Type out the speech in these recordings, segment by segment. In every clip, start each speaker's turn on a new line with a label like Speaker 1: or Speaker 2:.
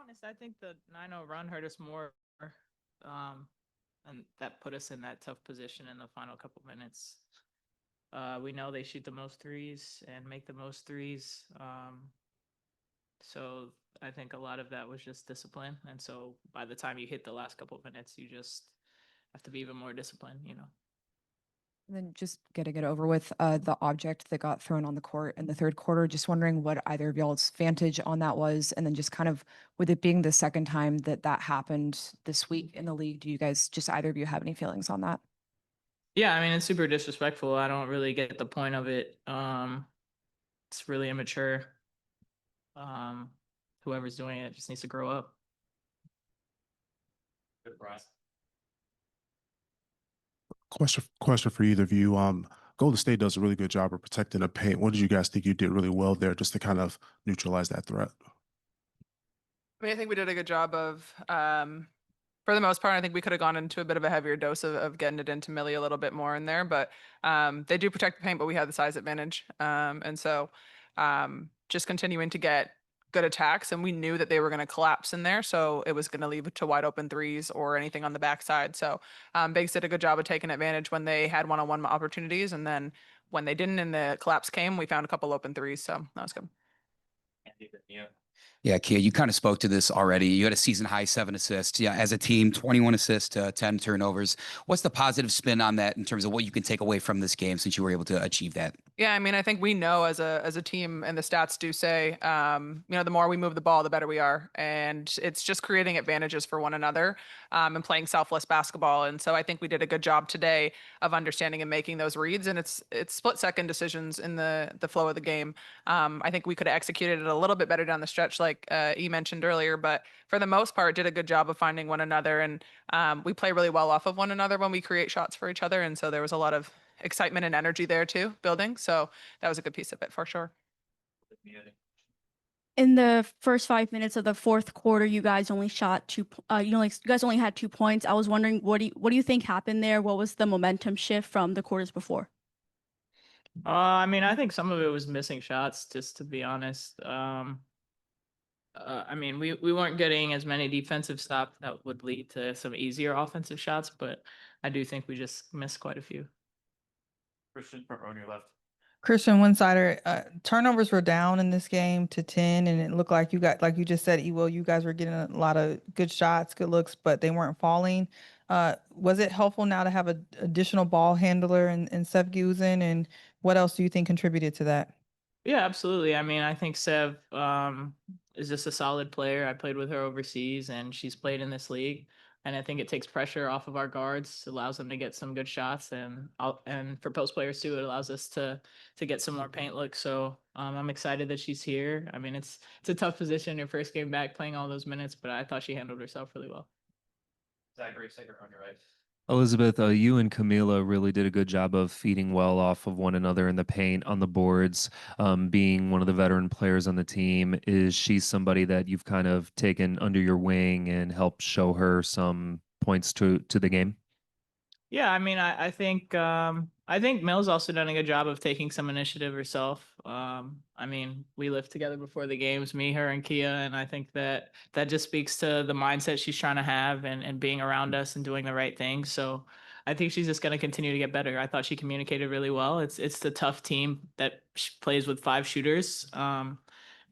Speaker 1: honest, I think the 9-0 run hurt us more. Um, and that put us in that tough position in the final couple minutes. We know they shoot the most threes and make the most threes. So I think a lot of that was just discipline. And so by the time you hit the last couple of minutes, you just have to be even more disciplined, you know.
Speaker 2: And then just getting it over with, the object that got thrown on the court in the third quarter, just wondering what either of y'all's vantage on that was. And then just kind of with it being the second time that that happened this week in the league, do you guys, just either of you have any feelings on that?
Speaker 1: Yeah, I mean, it's super disrespectful. I don't really get the point of it. It's really immature. Whoever's doing it just needs to grow up.
Speaker 3: Good price.
Speaker 4: Question for either of you. Golden State does a really good job of protecting the paint. What did you guys think you did really well there just to kind of neutralize that threat?
Speaker 5: I mean, I think we did a good job of, for the most part, I think we could have gone into a bit of a heavier dose of getting it into Millie a little bit more in there, but they do protect the paint, but we had the size advantage. And so just continuing to get good attacks, and we knew that they were going to collapse in there, so it was going to leave to wide open threes or anything on the backside. So Biggs did a good job of taking advantage when they had one-on-one opportunities, and then when they didn't and the collapse came, we found a couple open threes, so that was good.
Speaker 6: Yeah, Kia, you kind of spoke to this already. You had a season high 7 assists. Yeah, as a team, 21 assists to 10 turnovers. What's the positive spin on that in terms of what you can take away from this game since you were able to achieve that?
Speaker 5: Yeah, I mean, I think we know as a team, and the stats do say, the more we move the ball, the better we are, and it's just creating advantages for one another, and playing selfless basketball. And so I think we did a good job today of understanding and making those reads. And it's split second decisions in the flow of the game. I think we could have executed it a little bit better down the stretch, like you mentioned earlier, but for the most part, did a good job of finding one another, and we play really well off of one another when we create shots for each other. And so there was a lot of excitement and energy there too, building. So that was a good piece of it for sure.
Speaker 7: In the first 5 minutes of the fourth quarter, you guys only shot you guys only had 2 points. I was wondering, what do you think happened there? What was the momentum shift from the quarters before?
Speaker 1: I mean, I think some of it was missing shots, just to be honest. I mean, we weren't getting as many defensive stops that would lead to some easier offensive shots, but I do think we just missed quite a few.
Speaker 3: Christian, front row on your left.
Speaker 8: Christian, one sider, turnovers were down in this game to 10, and it looked like you got, like you just said, Ewell, you guys were getting a lot of good shots, good looks, but they weren't falling. Was it helpful now to have an additional ball handler and Seth Guzen, and what else do you think contributed to that?
Speaker 1: Yeah, absolutely. I mean, I think Sev is just a solid player. I played with her overseas, and she's played in this league. And I think it takes pressure off of our guards, allows them to get some good shots, and for post players too, it allows us to get some more paint looks. So I'm excited that she's here. I mean, it's a tough position, your first game back, playing all those minutes, but I thought she handled herself really well.
Speaker 3: Zachary, Sager on your right.
Speaker 9: Elizabeth, you and Camila really did a good job of feeding well off of one another in the paint, on the boards. Being one of the veteran players on the team, is she somebody that you've kind of taken under your wing and helped show her some points to the game?
Speaker 1: Yeah, I mean, I think Mel's also done a good job of taking some initiative herself. I mean, we lived together before the games, me, her, and Kia, and I think that just speaks to the mindset she's trying to have and being around us and doing the right thing. So I think she's just going to continue to get better. I thought she communicated really well. It's the tough team that plays with 5 shooters, and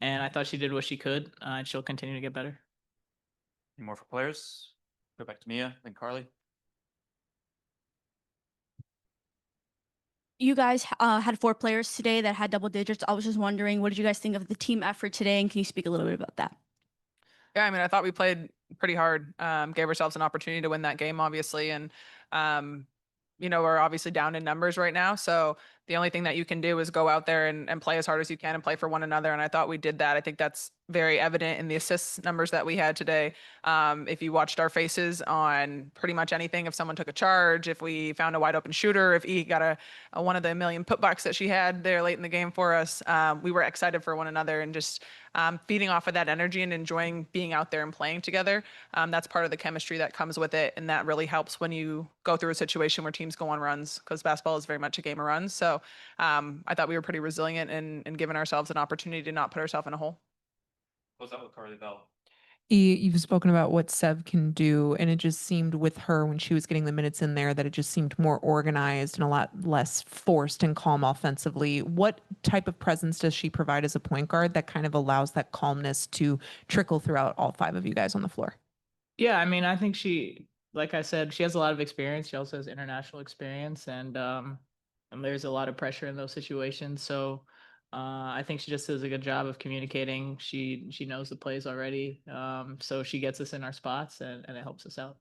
Speaker 1: I thought she did what she could, and she'll continue to get better.
Speaker 3: Any more for players? Go back to Mia, then Carly.
Speaker 7: You guys had 4 players today that had double digits. I was just wondering, what did you guys think of the team effort today? And can you speak a little bit about that?
Speaker 5: Yeah, I mean, I thought we played pretty hard, gave ourselves an opportunity to win that game, obviously. And, we're obviously down in numbers right now. So the only thing that you can do is go out there and play as hard as you can and play for one another. And I thought we did that. I think that's very evident in the assists numbers that we had today. If you watched our faces on pretty much anything, if someone took a charge, if we found a wide open shooter, if E got a one of the million putbacks that she had there late in the game for us, we were excited for one another and just feeding off of that energy and enjoying being out there and playing together. That's part of the chemistry that comes with it. And that really helps when you go through a situation where teams go on runs, because basketball is very much a game of runs. So I thought we were pretty resilient in giving ourselves an opportunity to not put ourselves in a hole.
Speaker 3: Close out with Carly Bell.
Speaker 10: You've spoken about what Sev can do, and it just seemed with her when she was getting the minutes in there that it just seemed more organized and a lot less forced and calm offensively. What type of presence does she provide as a point guard that kind of allows that calmness to trickle throughout all 5 of you guys on the floor?
Speaker 1: Yeah, I mean, I think she, like I said, she has a lot of experience. She also has international experience, and there's a lot of pressure in those situations. So I think she just does a good job of communicating. She knows the plays already, so she gets us in our spots, and it helps us out.